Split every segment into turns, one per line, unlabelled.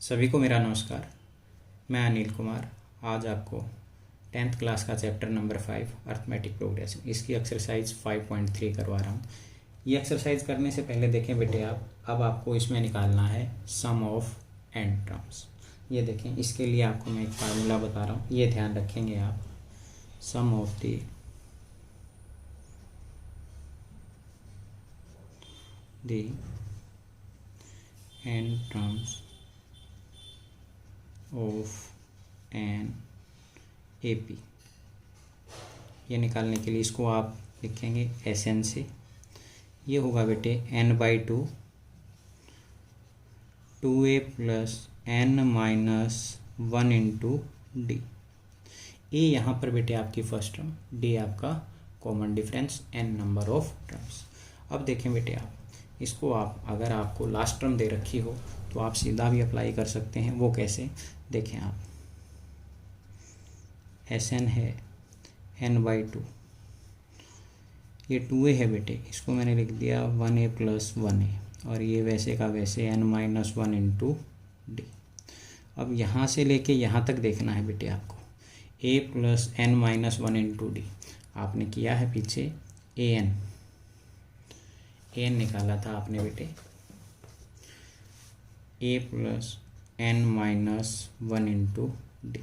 सभी को मेरा नमस्कार। मैं अनिल कुमार आज आपको 10th क्लास का चैप्टर नंबर 5 अर्थमेटिक प्रोग्रेशन इसकी एक्सरसाइज 5.3 करवा रहा हूँ। ये एक्सरसाइज करने से पहले देखें बेटे आप, अब आपको इसमें निकालना है सम ऑफ एन टर्म्स। ये देखें, इसके लिए आपको मैं एक फार्मूला बता रहा हूँ, ये ध्यान रखेंगे आप। Sum of the n terms of an AP, ये निकालने के लिए इसको आप लिखेंगे एस एन से। ये होगा बेटे n by two 2a plus N minus 1 into d. A यहाँ पर बेटे आपकी फर्स्ट टर्म, डी आपका common difference, n number of terms. अब देखें बेटे आप, इसको आप अगर आपको लास्ट टर्म दे रखी हो तो आप सीधा भी अप्लाई कर सकते हैं। वो कैसे, देखें आप, एस एन है एन बाई टू, ये 2a है बेटे, इसको मैंने लिख दिया 1a प्लस 1a, और ये वैसे का वैसे n माइनस 1 इंटू डी। अब यहाँ से लेके यहाँ तक देखना है बेटे आपको, a plus n minus 1 into D. आपने किया है पीछे an निकाला था आपने बेटे, a plus n minus 1 into D,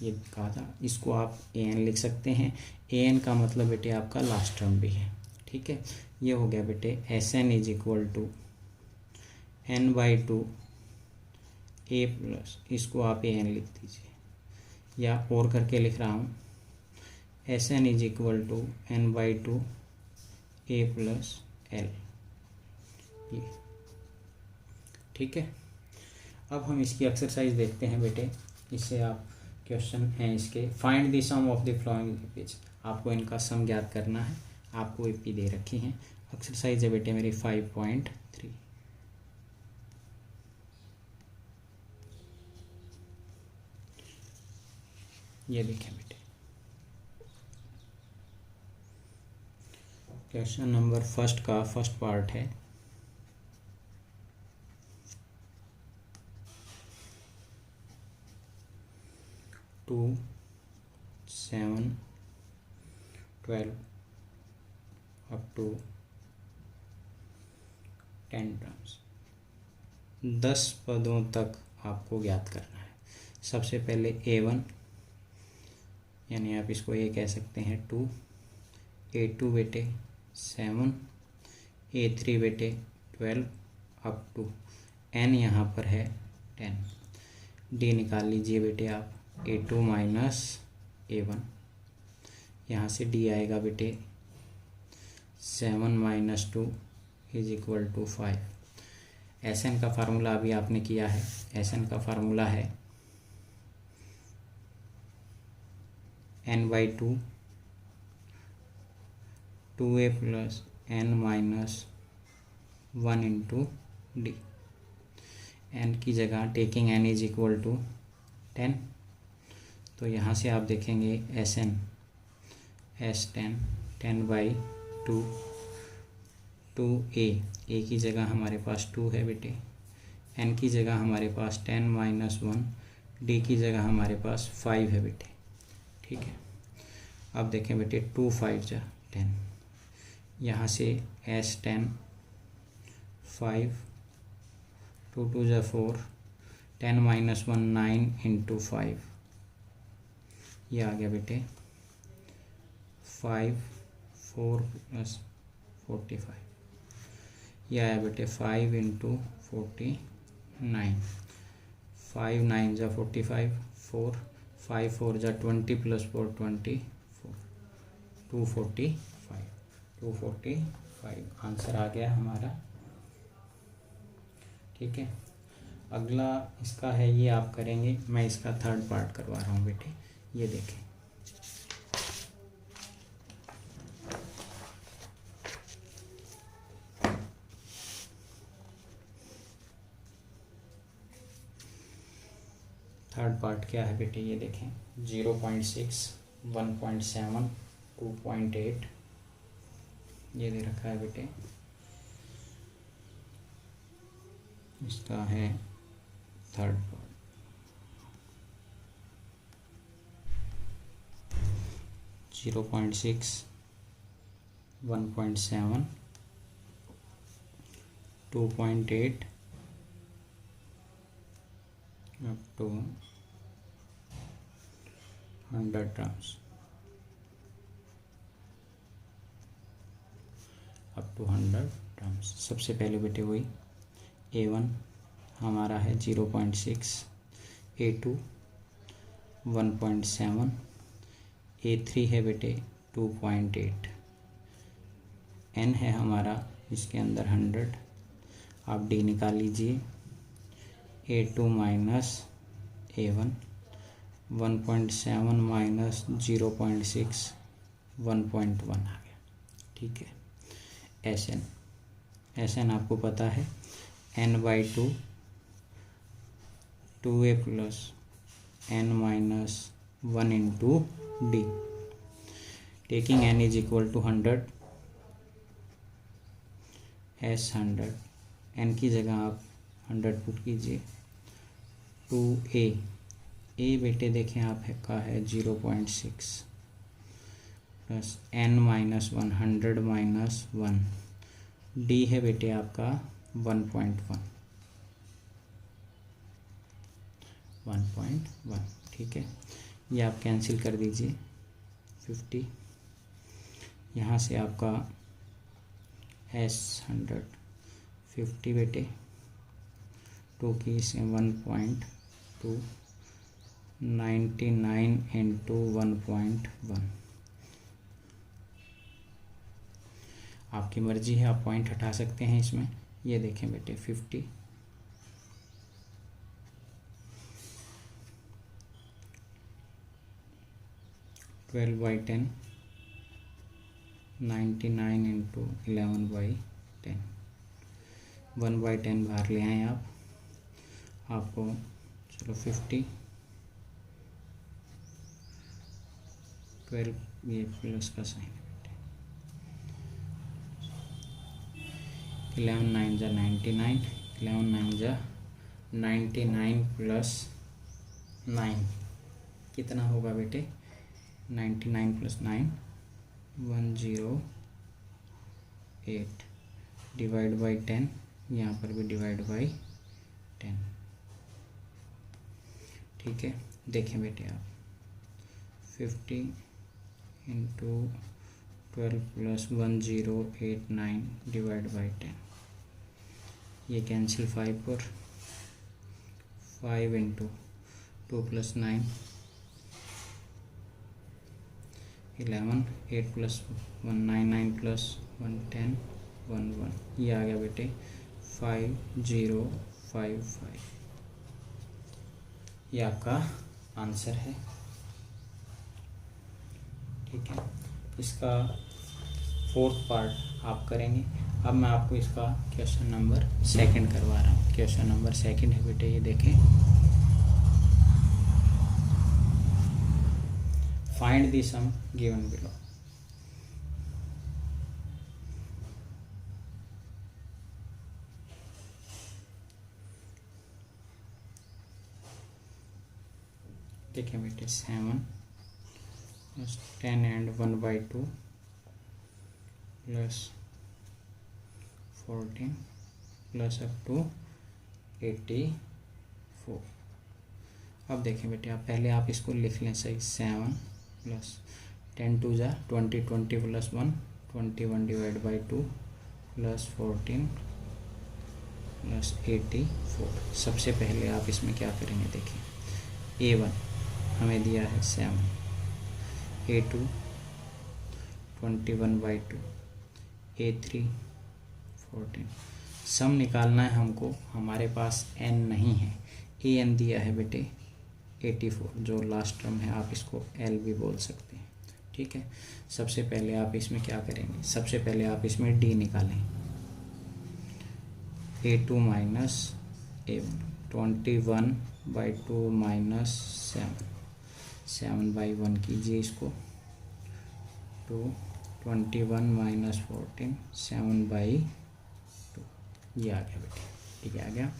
ये कहा था। इसको आप an लिख सकते हैं। an का मतलब बेटे आपका लास्ट टर्म भी है, ठीक है। ये हो गया बेटे S N is equal to N by two A plus, इसको आप an लिख दीजिए, या और करके लिख रहा हूँ S N is equal to N by two A plus L, ये ठीक है। अब हम इसकी एक्सरसाइज देखते हैं बेटे। इससे आप क्वेश्चन हैं इसके, find the sum of the following APs. आपको इनका सम ज्ञात करना है, आपको एपी दे रखी हैं। एक्सरसाइज है बेटे मेरी 5.3। ये देखें बेटे, क्वेश्चन नंबर फर्स्ट का फर्स्ट पार्ट है। टू 7 12 अप टू 10 टर्म्स, 10 पदों तक आपको ज्ञात करना है। सबसे पहले A1, यानी आप इसको ये कह सकते हैं 2, A2 बेटे 7, A3 बेटे 12 अप टू n यहाँ पर है 10। D निकाल लीजिए बेटे आप, A2 माइनस A1, यहाँ से D आएगा बेटे 7 minus 2 is equal to 5। S N का फार्मूला अभी आपने किया है, एस एन का फार्मूला है n by two 2a plus n minus 1 into D. n की जगह taking n is equal to 10, तो यहाँ से आप देखेंगे S N S 10 by two 2a, a की जगह हमारे पास 2 है बेटे, n की जगह हमारे पास 10 माइनस 1, d की जगह हमारे पास 5 है बेटे, ठीक है। अब देखें बेटे 2 5 जा 10, यहाँ से एस 10 5, 2 2 जा 4, 10 माइनस 1 9 इंटू 5, ये आ गया बेटे 5 4 प्लस 45, ये आया बेटे 5 इंटू 49, 5 9 जा 45, 4 5 4 जा 20 प्लस 4 24, 245 आंसर आ गया हमारा, ठीक है। अगला इसका है, ये आप करेंगे, मैं इसका थर्ड पार्ट करवा रहा हूँ बेटे। ये देखें, थर्ड पार्ट क्या है बेटे, ये देखें 0.6 1.7 2.8 ये दे रखा है बेटे। इसका है third part 0.6 1.7 2.8 up to 100 terms up to 100 terms. सबसे पहले बेटे वही A1 हमारा है 0.6, A2 1.7, A3 है बेटे 2.8, N है हमारा इसके अंदर 100। आप D निकाल लीजिए। A2 माइनस A1 1.7 माइनस 0.6 1.1 आ गया। ठीक है। SN आपको पता है N/2 2A plus N minus 1 into D। Taking N is equal to 100, S 100, N की जगह आप 100 पुट कीजिए। 2A A बेटे देखें आप का है 0.6 plus N minus 100 minus 1, D है बेटे आपका 1.1। ठीक है, ये आप कैंसिल कर दीजिए। 50 यहाँ से आपका S 100 50 बेटे 2 की से 1.2 99 इंटू 1.1। आपकी मर्जी है, आप पॉइंट हटा सकते हैं इसमें। ये देखें बेटे 50 12/10 99 इंटू 11/10 1/10 बाहर ले आएँ आप। आपको चलो 50 12 ये प्लस का साइन 11 9 जा 99 11 9 जा 99 प्लस 9 कितना होगा बेटे 99 प्लस 9 108 डिवाइड बाई 10। यहाँ पर भी डिवाइड बाई 10। ठीक है, देखें बेटे आप 50 इंटू 12 प्लस 1089 डिवाइड बाई 10। ये कैंसिल 5 पर 5 इंटू 2 प्लस 9 11 8 प्लस 1 9 9 प्लस 1 10 1 1। ये आ गया बेटे 5055। ये आपका आंसर है। ठीक है, इसका 4th पार्ट आप करेंगे। अब मैं आपको इसका क्वेश्चन नंबर 2 करवा रहा हूँ। क्वेश्चन नंबर 2 है बेटे, ये देखें। Find the sum given below. देखें बेटे 7 plus 10 and 1/2 plus 14 plus up to 84। अब देखें बेटे आप पहले आप इसको लिख लें सही। 7 प्लस 10 2 जा 20 20 plus 1 21 divide by 2 plus 14 plus 84। सबसे पहले आप इसमें क्या करेंगे देखें। A1 हमें दिया है 7, A2 21/2, A3 14। सम निकालना है हमको, हमारे पास n नहीं है। an दिया है बेटे 84, जो लास्ट टर्म है आप इसको l भी बोल सकते हैं। ठीक है, सबसे पहले आप इसमें क्या करेंगे, सबसे पहले आप इसमें d निकालें। A2 माइनस A1 21/2 माइनस 7/1 कीजिए इसको। 21 माइनस 14 7/2। ये आ गया बेटे, ठीक है आ गया।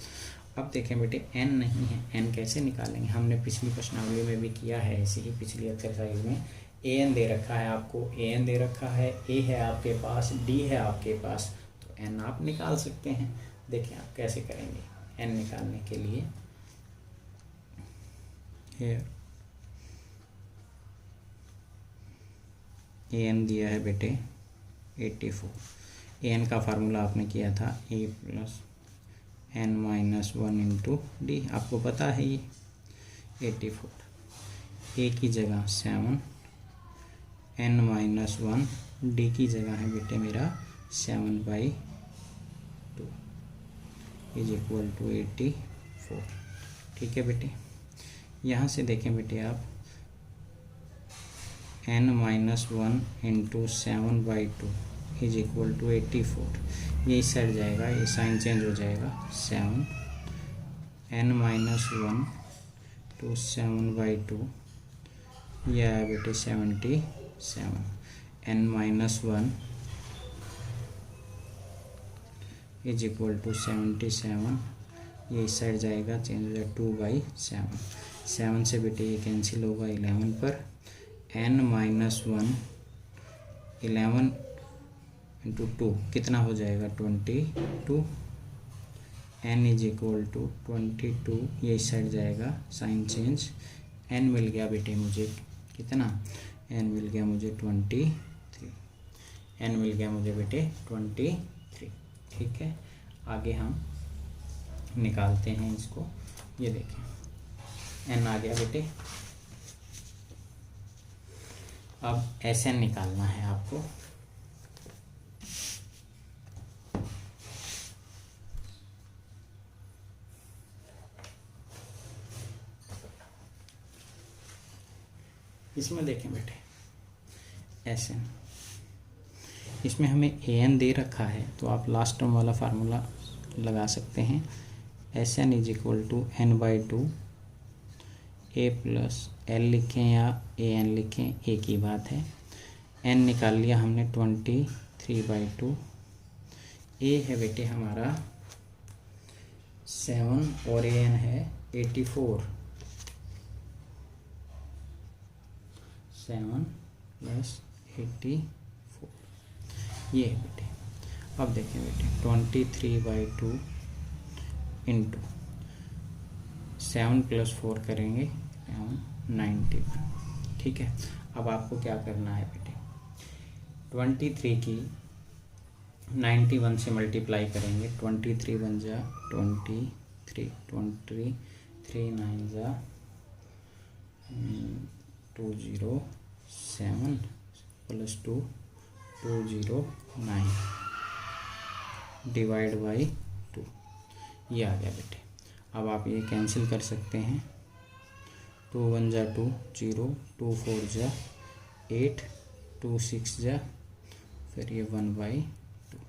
अब देखें बेटे एन नहीं है, एन कैसे निकालेंगे? हमने पिछली प्रश्नावली में भी किया है ऐसे ही, पिछली एक्सरसाइज में ए एन दे रखा है आपको, ए एन दे रखा है, ए है आपके पास, डी है आपके पास, तो एन आप निकाल सकते हैं। देखें आप कैसे करेंगे एन निकालने के लिए। हेयर ए एन दिया है बेटे 84। ए एन का फार्मूला आपने किया था a plus N minus 1 into d, आपको पता है ये 84। ए की जगह 7, एन माइनस 1, डी की जगह है बेटे मेरा 7/2 इज इक्वल टू 84। ठीक है बेटे, यहाँ से देखें बेटे आप N minus 1 into 7/2 is equal to 84। ये इस साइड जाएगा, ये साइन चेंज हो जाएगा, 7 एन माइनस 1 टू 7/2, यह है बेटे 77। N minus 1 is equal to 77, ये इस साइड जाएगा, चेंज हो जाएगा 2/7। 7 से बेटे ये कैंसिल होगा 11 पर, एन माइनस 1 11 इंटू 2 कितना हो जाएगा 22। एन इज इक्वल टू 22, ये इस साइड जाएगा, साइन चेंज, एन मिल गया बेटे मुझे कितना, एन मिल गया मुझे 23। एन मिल गया मुझे बेटे 23। ठीक है, आगे हम निकालते हैं इसको। ये देखें एन आ गया बेटे। अब एस एन निकालना है आपको। इसमें देखें बेटे एस एन, इसमें हमें ए एन दे रखा है, तो आप लास्ट टर्म वाला फार्मूला लगा सकते हैं। S N is equal to n/2, A plus L लिखें या ए एन लिखें, एक ही बात है। एन निकाल लिया हमने 23/2, ए है बेटे हमारा 7 और ए एन है 84। 7 + 84, ये है बेटे। अब देखें बेटे 23/2 इंटू 7 + 4 करेंगे 91। ठीक है, अब आपको क्या करना है बेटे, 23 की 91 से मल्टीप्लाई करेंगे, 23 बन जा 23, 23 9 जा 207 + 2 209 डिवाइड बाई 2, ये आ गया बेटे। अब आप ये कैंसिल कर सकते हैं, 2 1 जा 2 0, 2 4 जा 8, 2 6 जा, फिर ये 1/2,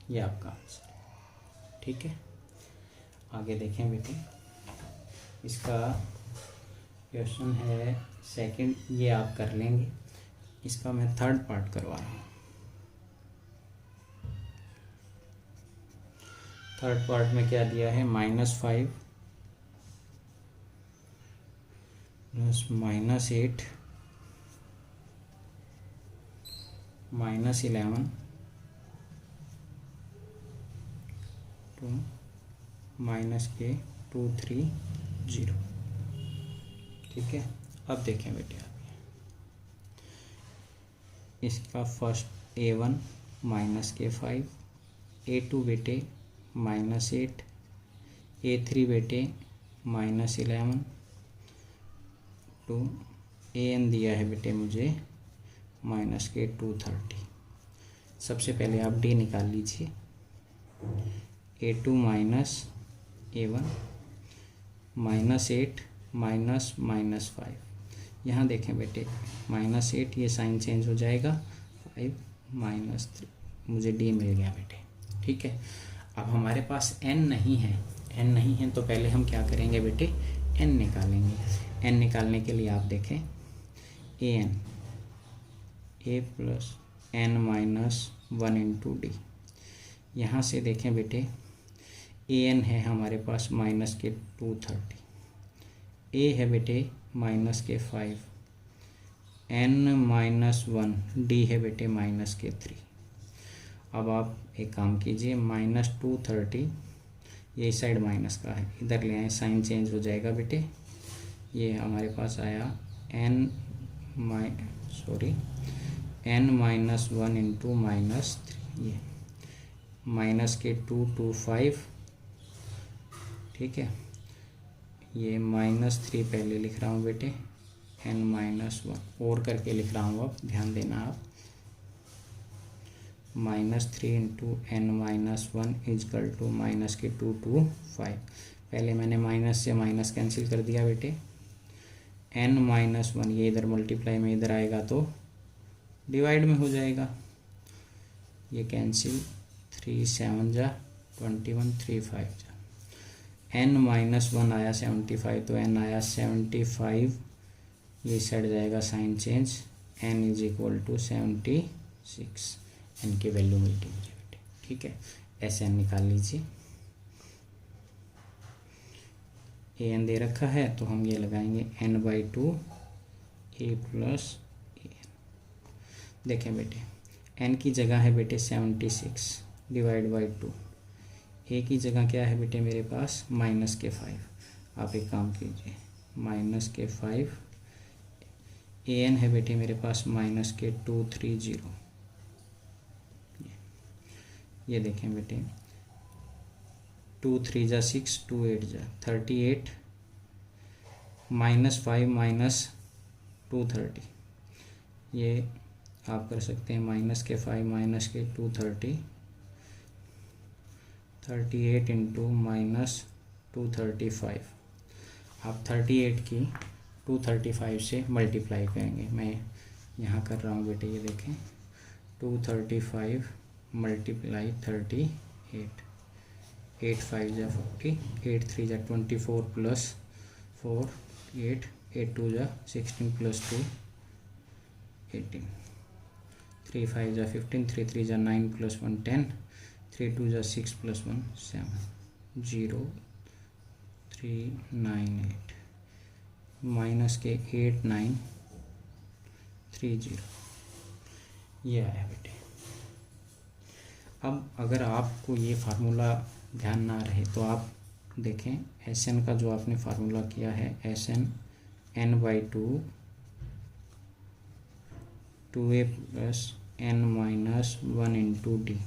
ये आपका आंसर है। ठीक है, आगे देखें बेटे, इसका क्वेश्चन है सेकंड, ये आप कर लेंगे। इसका मैं थर्ड पार्ट करवा रहा हूँ। थर्ड पार्ट में क्या दिया है, -5 + -8 -11 to -k230। ठीक है, अब देखें बेटे आप इसका फर्स्ट A1 -k5, A2 बेटे -8, A3 बेटे -11 टू AN दिया है बेटे मुझे -k230। सबसे पहले आप D निकाल लीजिए, A2 - A1 -8 -5। यहाँ देखें बेटे -8, ये साइन चेंज हो जाएगा, 5 -3, मुझे D मिल गया बेटे। ठीक है, अब हमारे पास n नहीं है, तो पहले हम क्या करेंगे बेटे, n निकालेंगे। n निकालने के लिए आप देखें an a + n - 1 into D. यहाँ से देखें बेटे ए एन है हमारे पास माइनस के 230, ए है बेटे माइनस के 5, n-1, डी है बेटे माइनस के 3। अब आप एक काम कीजिए, -230 ये साइड माइनस का है, इधर ले आए, साइन चेंज हो जाएगा बेटे। ये हमारे पास आया n-1 इंटू -3, ये माइनस के 2 to 5, ठीक है। ये -3 पहले लिख रहा हूँ बेटे, n-1 और करके लिख रहा हूँ, अब ध्यान देना आप। -3 into n-1 is equal to minus के 2 to 5। पहले मैंने माइनस से माइनस कैंसिल कर दिया बेटे। n-1 ये इधर मल्टीप्लाई में इधर आएगा तो डिवाइड में हो जाएगा, ये कैंसिल, 3 7 जा 21, 3 5 जा, n-1 आया 75, तो n आया 75, ये साइड जाएगा sign change, n is equal to 76, n की वैल्यू मिलती मुझे बेटे, ठीक है। ऐसे n निकाल लीजिए, ए एन दे रखा है तो हम ये लगाएंगे n/2 a plus A N. देखें बेटे, n की जगह है बेटे 76 डिवाइड बाई 2, ए की जगह क्या है बेटे मेरे पास माइनस के 5। आप एक काम कीजिए, माइनस के 5, ए एन है बेटे मेरे पास माइनस के 230। ये देखें बेटे, 2 3 जा 6, 2 8 जा 38, -5 माइनस 230, ये आप कर सकते हैं, माइनस के 5 माइनस के 230, 38 इंटू -235। आप 38 की 235 से मल्टीप्लाई करेंगे, मैं यहाँ कर रहा हूँ बेटे, ये देखें 235 मल्टीप्लाई 38, 8 5 जा 40, 8 3 जा 24 प्लस 4 8, 8 2 जा 16 प्लस 2 18, 3 5 जा 15, 3 3 जा 9 प्लस 1 10, 3 2 जा 6 प्लस 1 7, 0 3 9 8, माइनस के 8 9 3 0, ये आया बेटे। अब अगर आपको ये फार्मूला ध्यान ना रहे तो आप देखें, एस एन का जो आपने फार्मूला किया है, S N n/2 2a plus n-1 into D,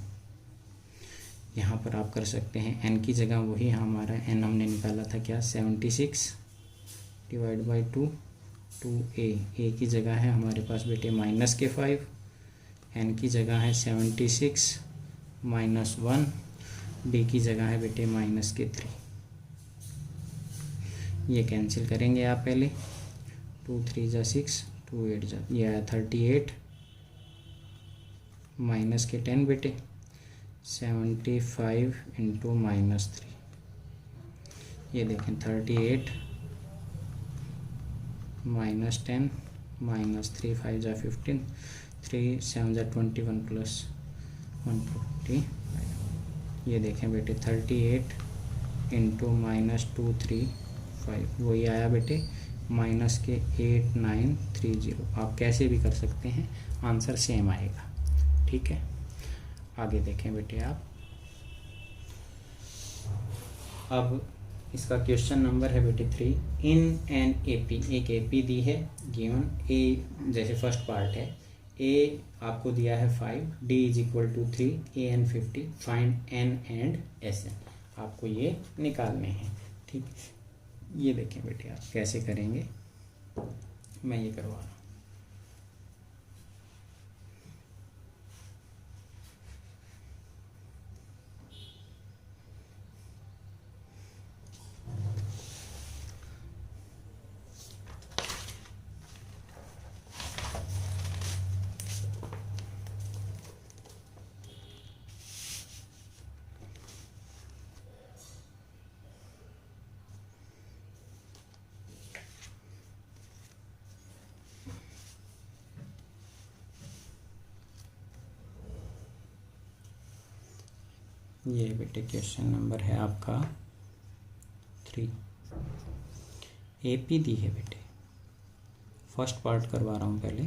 यहाँ पर आप कर सकते हैं n की जगह वही हमारा n हमने निकाला था क्या 76 डिवाइड बाई 2, 2a की जगह है हमारे पास बेटे माइनस के 5, n की जगह है 76 -1, डी की जगह है बेटे माइनस के 3। ये कैंसिल करेंगे आप पहले, 2 3 जा 6, 2 8 जा, ये आया 38 माइनस के 10 बेटे 75 इंटू -3, ये देखें 38 -10 -3 5 जा 15, 3 7 जा 21 प्लस 145, ये देखें बेटे 38 इंटू -235, वही आया बेटे माइनस के 8930। आप कैसे भी कर सकते हैं, आंसर सेम आएगा, ठीक है। आगे देखें बेटे आप, अब इसका क्वेश्चन नंबर है बेटे 3। इन एन एपी, एक एपी दी है गिवन, ए जैसे फर्स्ट पार्ट है, ए आपको दिया है 5, D is equal to 3, A N 50, find N and S N, आपको ये निकालने हैं, ठीक है। ये देखें बेटे आप कैसे करेंगे, मैं ये करवा रहा हूँ। ये बेटे क्वेश्चन नंबर है आपका 3। AP दी है बेटे, फर्स्ट पार्ट करवा रहा हूँ पहले।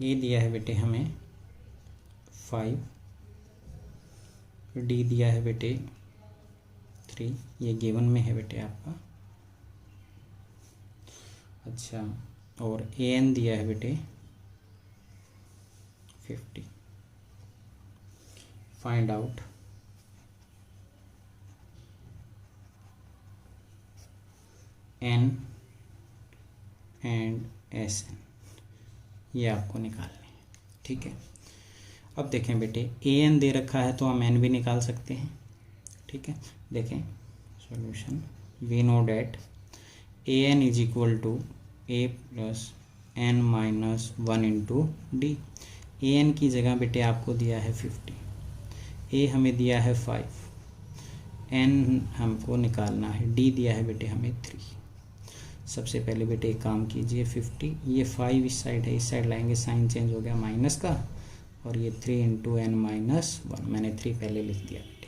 ये दिया है बेटे हमें 5, D दिया है बेटे 3, ये गिवन में है बेटे आपका। अच्छा, और AN दिया है बेटे 50। Find out N and SN, ये आपको निकालने हैं। ठीक है, अब देखें बेटे AN दे रखा है तो हम N भी निकाल सकते हैं। ठीक है, देखें solution. We know that AN is equal to A plus N minus 1 into D। AN की जगह बेटे आपको दिया है 50, A हमें दिया है 5, N हमको निकालना है, D दिया है बेटे हमें 3। सबसे पहले बेटे एक काम कीजिए, 50, ये 5 इस साइड है, इस साइड लाएंगे, साइन चेंज हो गया माइनस का, और ये 3 इंटू N माइनस 1, मैंने 3 पहले लिख दिया बेटे।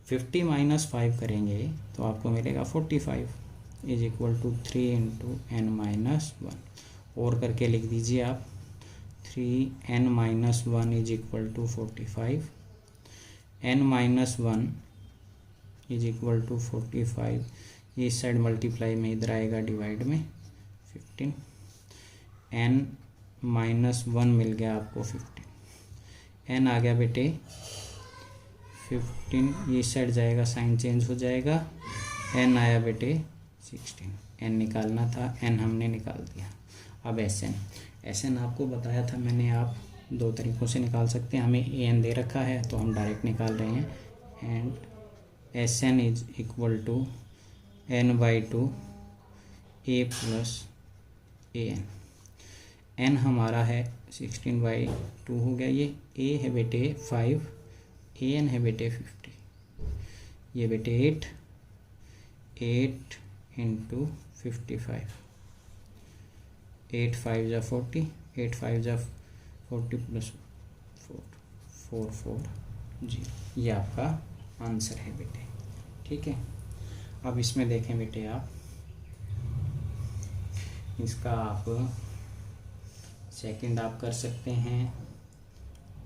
50 माइनस 5 करेंगे तो आपको मिलेगा 45 is equal to 3 into N minus 1, और करके लिख दीजिए आप 3N minus 1 is equal to 45, N minus 1 is equal to 45, ये इस साइड मल्टीप्लाई में इधर आएगा डिवाइड में 15, N माइनस 1 मिल गया आपको 15, N आ गया बेटे 15, ये इस साइड जाएगा, साइन चेंज हो जाएगा, N आया बेटे 16, N निकालना था, N हमने निकाल दिया। अब SN आपको बताया था मैंने, आप दो तरीक़ों से निकाल सकते हैं। हमें AN दे रखा है तो हम डायरेक्ट निकाल रहे हैं, and SN is equal to N/2 A plus AN। N हमारा है 16/2 हो गया, ये A है बेटे 5, AN है बेटे 50, ये बेटे 8 इंटू 55, 8 5 जा 40, 8 5 जा 40 प्लस 4 0, ये आपका आंसर है बेटे। ठीक है, अब इसमें देखें बेटे आप, इसका आप सेकंड आप कर सकते हैं।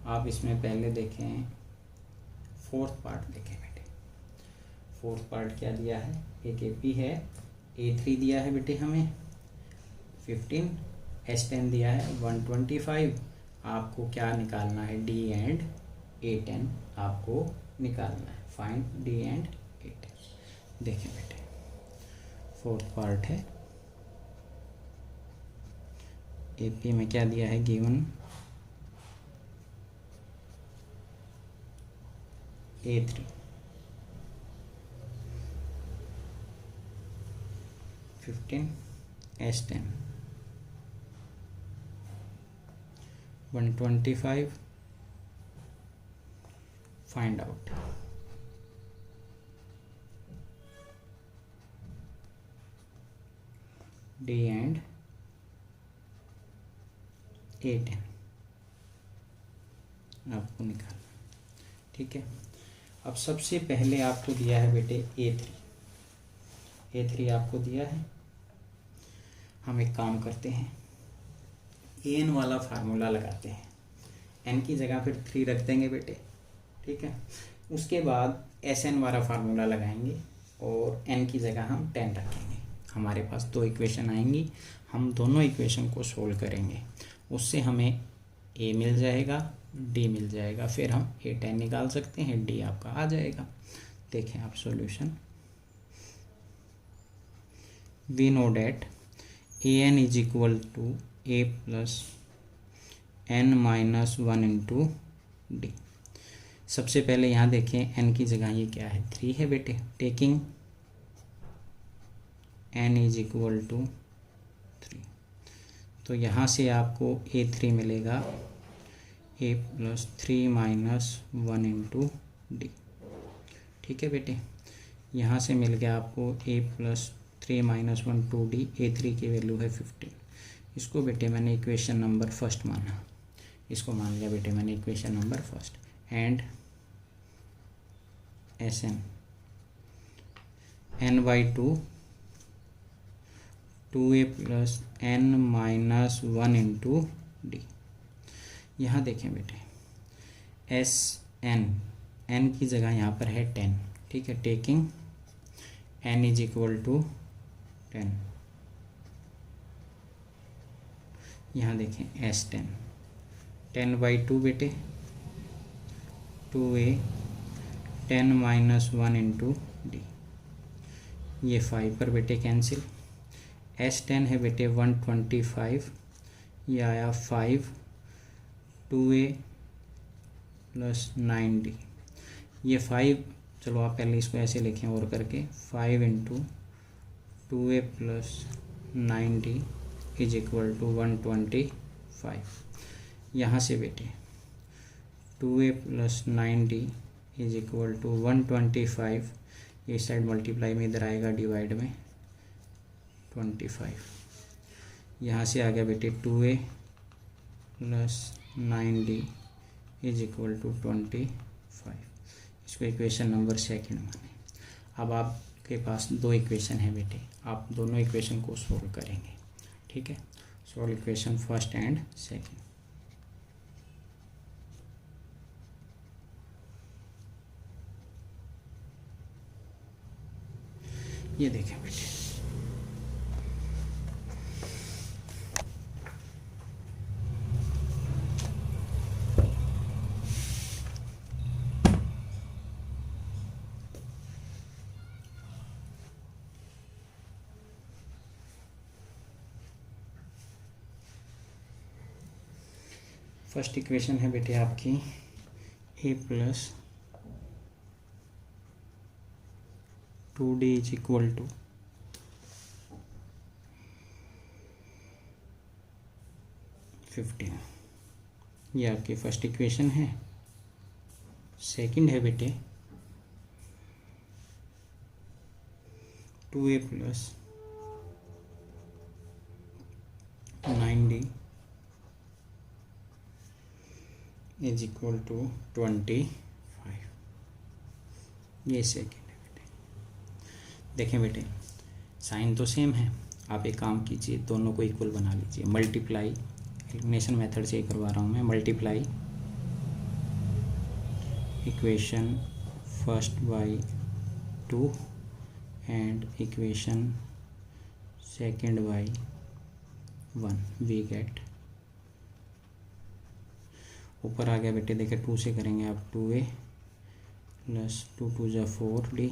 आप इसमें पहले देखें, फोर्थ पार्ट देखें बेटे। फोर्थ पार्ट क्या दिया है, एक AP है, A3 दिया है बेटे हमें 15, S10 दिया है 125। आपको क्या निकालना है, D एंड A10 आपको निकालना है। Find D and A10। देखें बेटे, फोर्थ पार्ट है, AP में क्या दिया है, given A3 15, S10 125। Find out D and A10 आपको निकालना। ठीक है, अब सबसे पहले आपको दिया है बेटे A3 आपको दिया है। हम एक काम करते हैं, AN वाला फार्मूला लगाते हैं, N की जगह फिर 3 रख देंगे बेटे। ठीक है, उसके बाद SN वाला फार्मूला लगाएंगे और N की जगह हम 10 रखेंगे। हमारे पास 2 इक्वेशन आएंगी, हम दोनों इक्वेशन को सोल्व करेंगे, उससे हमें A मिल जाएगा, D मिल जाएगा, फिर हम A10 निकाल सकते हैं, D आपका आ जाएगा। देखें आप solution. We know that AN is equal to A plus N minus 1 into D। सबसे पहले यहाँ देखें, N की जगह ये क्या है, 3 है बेटे। Taking N is equal to 3, तो यहाँ से आपको A3 मिलेगा A plus 3 minus 1 into D। ठीक है बेटे, यहाँ से मिल गया आपको A plus 3 minus 1 2D। A3 की वैल्यू है 15। इसको बेटे मैंने इक्वेशन नंबर फर्स्ट माना, इसको मान लिया बेटे मैंने equation number first. And S N, N by two, two A plus N minus one into D. यहाँ देखें बेटे, एस एन, एन की जगह यहाँ पर है 10, ठीक है, taking N is equal to 10। यहाँ देखें एस 10, 10 बाई टू बेटे, two A 10 minus one into D, ये 5 पर बेटे कैंसिल। एस 10 है बेटे 125, ये आया 5, 2a प्लस 9d, ये 5, चलो आप पहले इसको ऐसे लिखें और करके, 5 into 2a plus 9d is equal to 125। यहाँ से बेटे 2a plus 9d is equal to 125, ये साइड मल्टीप्लाई में इधर आएगा, डिवाइड में 25। यहाँ से आ गया बेटे 2a plus 9d is equal to 25। इसको इक्वेशन नंबर सेकंड माने। अब आपके पास दो इक्वेशन है बेटे, आप दोनों इक्वेशन को सोल्व करेंगे, ठीक है। Solve equation first and second. ये देखें बेटे, फर्स्ट इक्वेशन है बेटे आपकी a plus 2d is equal to 15, ये आपकी फर्स्ट इक्वेशन है। सेकंड है बेटे 2a plus 9d is equal to 25, ये सेकेंड है बेटे। देखें बेटे, साइन तो सेम है, आप एक काम कीजिए, दोनों को इक्वल बना लीजिए। मल्टीप्लाई, एलिमिनेशन मेथड से ही करवा रहा हूँ मैं। Multiply equation first by 2 and equation second by 1, we get, ऊपर आ गया बेटे, देखिए 2 से करेंगे आप 2a प्लस 2 2 ज़ा 4d,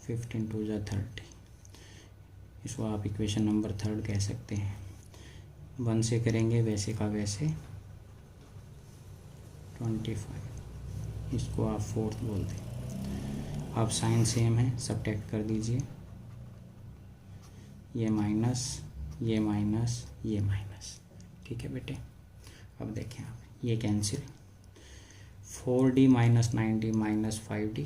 15 2 ज़ा 30, इसको आप इक्वेशन नंबर थर्ड कह सकते हैं। 1 से करेंगे वैसे का वैसे 25, इसको आप फोर्थ बोल दें। अब साइन सेम है, सब्ट्रैक्ट कर दीजिए, ये माइनस, ये माइनस, ये माइनस, ठीक है बेटे। अब देखें आप, ये cancel, 4d minus 9d minus 5d,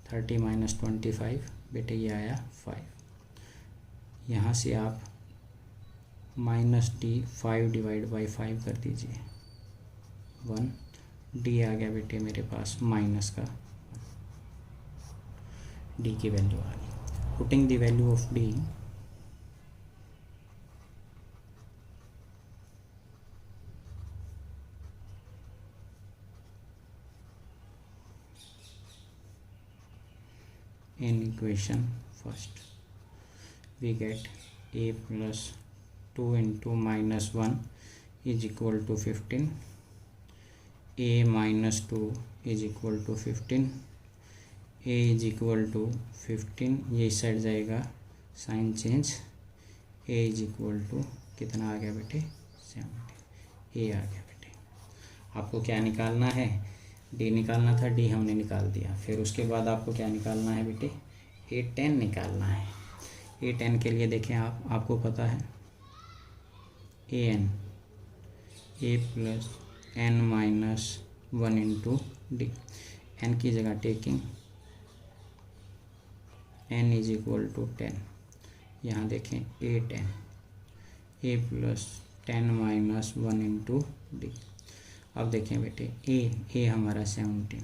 30 minus 25 बेटे ये आया 5। यहाँ से आप माइनस d 5 डिवाइड बाई 5 कर दीजिए, 1, d आ गया बेटे मेरे पास माइनस का, d की वैल्यू आ गई। Putting the value of d, in equation first, we get a plus 2 into minus 1 is equal to 15, a minus 2 is equal to 15, a is equal to 15, ये इस साइड जाएगा, sign change, a is equal to कितना आ गया बेटे 70, a आ गया बेटे। आपको क्या निकालना है, डी निकालना था, डी हमने निकाल दिया। फिर उसके बाद आपको क्या निकालना है बेटे, A10 निकालना है। A10 के लिए देखें आप, आपको पता है an, a plus n minus 1 into D, n की जगह taking n is equal to 10, यहाँ देखें A10, a plus 10 minus 1 into D. अब देखें बेटे, a हमारा 17,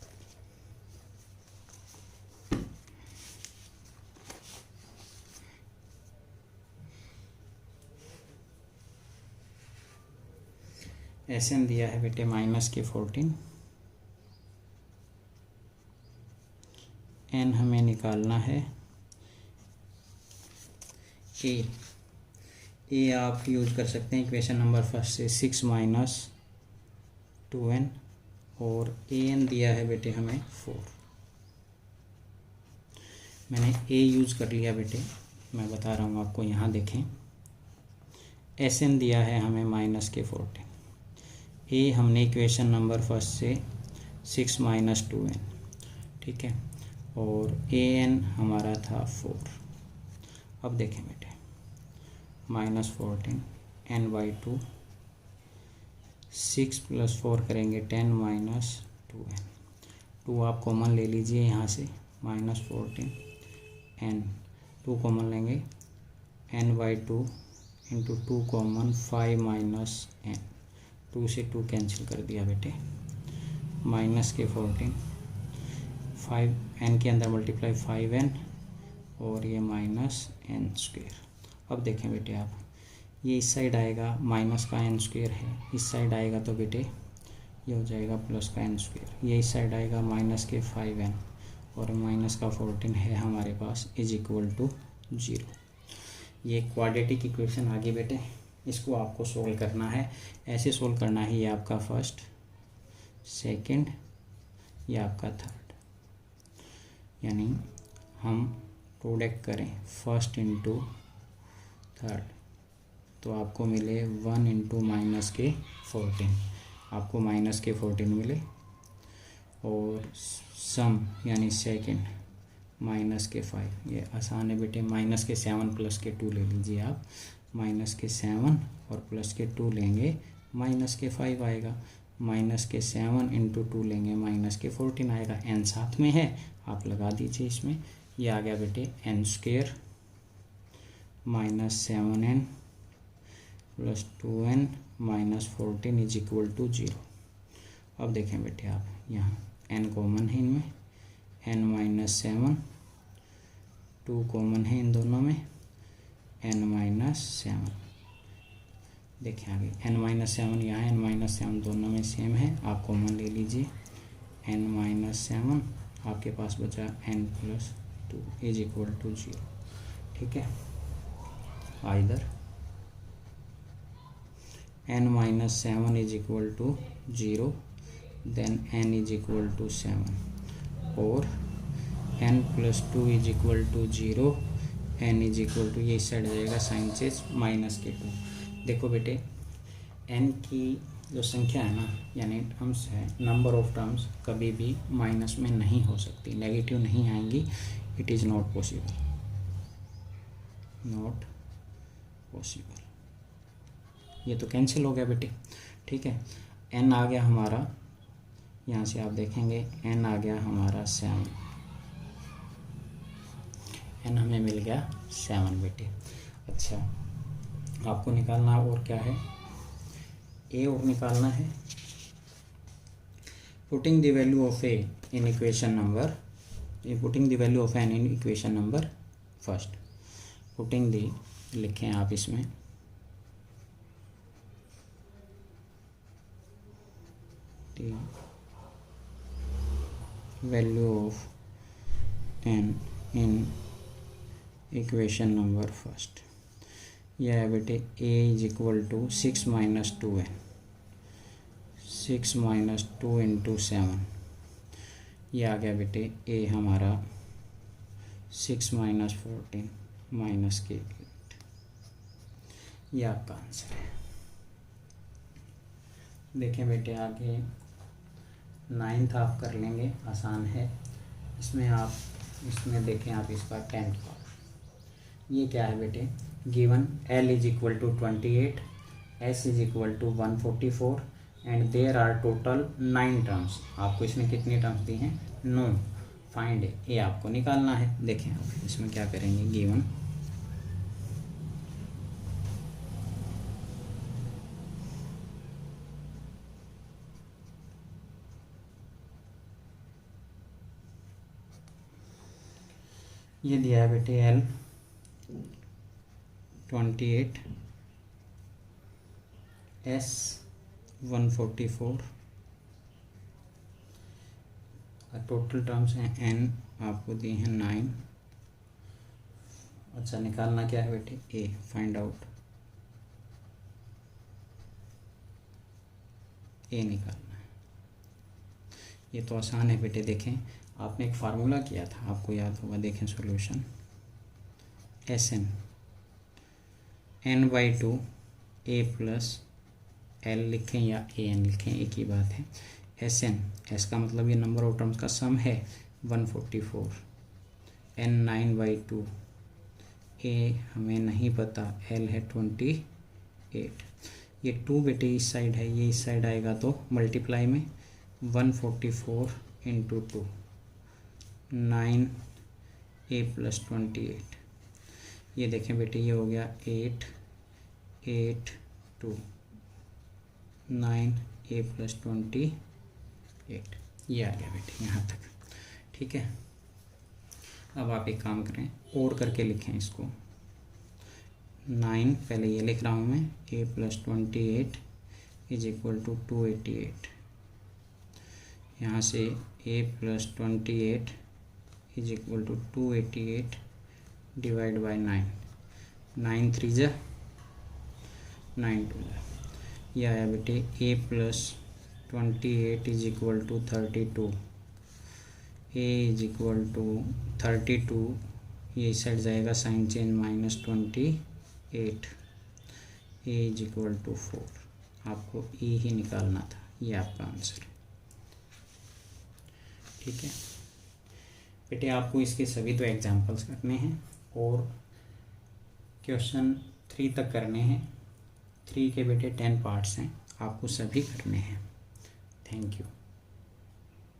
एस एन दिया है बेटे -14, एन हमें निकालना है ए आप यूज कर सकते हैं इक्वेशन नंबर फर्स्ट से 6 - 2n, और ए एन दिया है बेटे हमें 4। मैंने ए यूज कर लिया बेटे, मैं बता रहा हूँ आपको, यहाँ देखें। एस एन दिया है हमें -14, ए हमने इक्वेशन नंबर फर्स्ट से 6 - 2n, ठीक है, और ए एन हमारा था 4। अब देखें बेटे -14 n/2, 6 + 4 करेंगे 10 - 2n, 2 आप कॉमन ले लीजिए यहाँ से, -14 n, 2 कॉमन लेंगे, n/2 इंटू 2 कॉमन 5 - n, 2 से 2 कैंसिल कर दिया बेटे, -14, 5 n के अंदर मल्टीप्लाई 5n, और ये -n²। अब देखें बेटे आप, ये इस साइड आएगा माइनस का n² है, इस साइड आएगा तो बेटे ये हो जाएगा प्लस का n², ये इस साइड आएगा -5n, और -14 है हमारे पास =0। ये क्वाड्रेटिक इक्वेशन आ गई बेटे, इसको आपको सोल्व करना है। ऐसे सोल्व करना है, ये आपका फर्स्ट, सेकंड, ये आपका थर्ड, यानी हम प्रोडक्ट करें फर्स्ट इंटू थर्ड, तो आपको मिले 1 इंटू -14, आपको -14 मिले, और सम यानी सेकंड -5, ये आसान है बेटे, -7 + 2 ले लीजिए आप, -7 और +2 लेंगे -5 आएगा, -7 इंटू 2 लेंगे -14 आएगा, n साथ में है आप लगा दीजिए इसमें, ये आ गया बेटे n² -7n + 2n -14 =0। अब देखें बेटे आप, यहाँ n कॉमन है इनमें, n - 7, 2 कॉमन है इन दोनों में, n - 7, देखिए आगे n - 7 यहाँ, n - 7 दोनों में सेम है, आप कॉमन ले लीजिए, n - 7, आपके पास बचा n + 2 =0, ठीक है। आइदर n - 7 =0, देन n =7, और n + 2 =0, n ये इस साइड आ जाएगा साइन चेंज -2। देखो बेटे n की जो संख्या है ना, यानी टर्म्स है, नंबर ऑफ टर्म्स कभी भी माइनस में नहीं हो सकती, नेगेटिव नहीं आएंगी, it is not possible, not possible. ये तो कैंसिल हो गया बेटे, ठीक है। n आ गया हमारा, यहाँ से आप देखेंगे n आ गया हमारा 7, n हमें मिल गया 7 बेटे। अच्छा, आपको निकालना और क्या है, a और निकालना है। Putting the value of a in equation number, putting the value of n in equation number first, putting the लिखें आप इसमें, the value of n in equation number first, यह है बेटे a = 6 - 2n, 6 - 2 × 7, ये आ गया बेटे a हमारा 6 - 14 -8, ये आपका आंसर है। देखें बेटे आगे 9th आप कर लेंगे, आसान है, इसमें आप, इसमें देखें आप इसका 10th का, ये क्या है बेटे, given L = 28, S = 144 and there are total 9 terms, आपको इसमें कितनी टर्म्स दी हैं, 9, फाइंड ए आपको निकालना है। देखें आप इसमें क्या करेंगे, गिवन ये दिया है बेटे L 28, S 144, टोटल टर्म्स हैं n, आपको दिए हैं 9। अच्छा, निकालना क्या है बेटे? a, फाइंड आउट a निकालना है। ये तो आसान है बेटे। देखें, आपने एक फार्मूला किया था, आपको याद होगा। देखें solution, Sn n/2 a plus l लिखें या an लिखें, एक ही बात है। Sn, s का मतलब ये नंबर ऑफ टर्म्स का सम है 144, n 9/2, a हमें नहीं पता, l है 28। ये 2 बेटे इस साइड है, ये इस साइड आएगा तो मल्टीप्लाई में 144 इंटू 2, 9 a प्लस 28। ये देखें बेटे, ये हो गया 8 8 2 9 a प्लस 28। ये आ गया बेटे यहाँ तक। ठीक है, अब आप एक काम करें, और करके लिखें इसको। 9 पहले ये लिख रहा हूँ मैं, a plus 28 is equal to 288। यहाँ से a plus 28 is equal to 288 divide by 9, 9 3 जा 9 2 जा। ये आया बेटे a plus 28 is equal to 32, a is equal to 32, ये इस साइड जाएगा sign change -28, a is equal to 4। आपको e ही निकालना था, ये आपका आंसर है। ठीक है बेटे, आपको इसके सभी तो एग्जाम्पल्स करने हैं और क्वेश्चन 3 तक करने हैं। 3 के बेटे 10 पार्ट्स हैं, आपको सभी करने हैं। Thank you.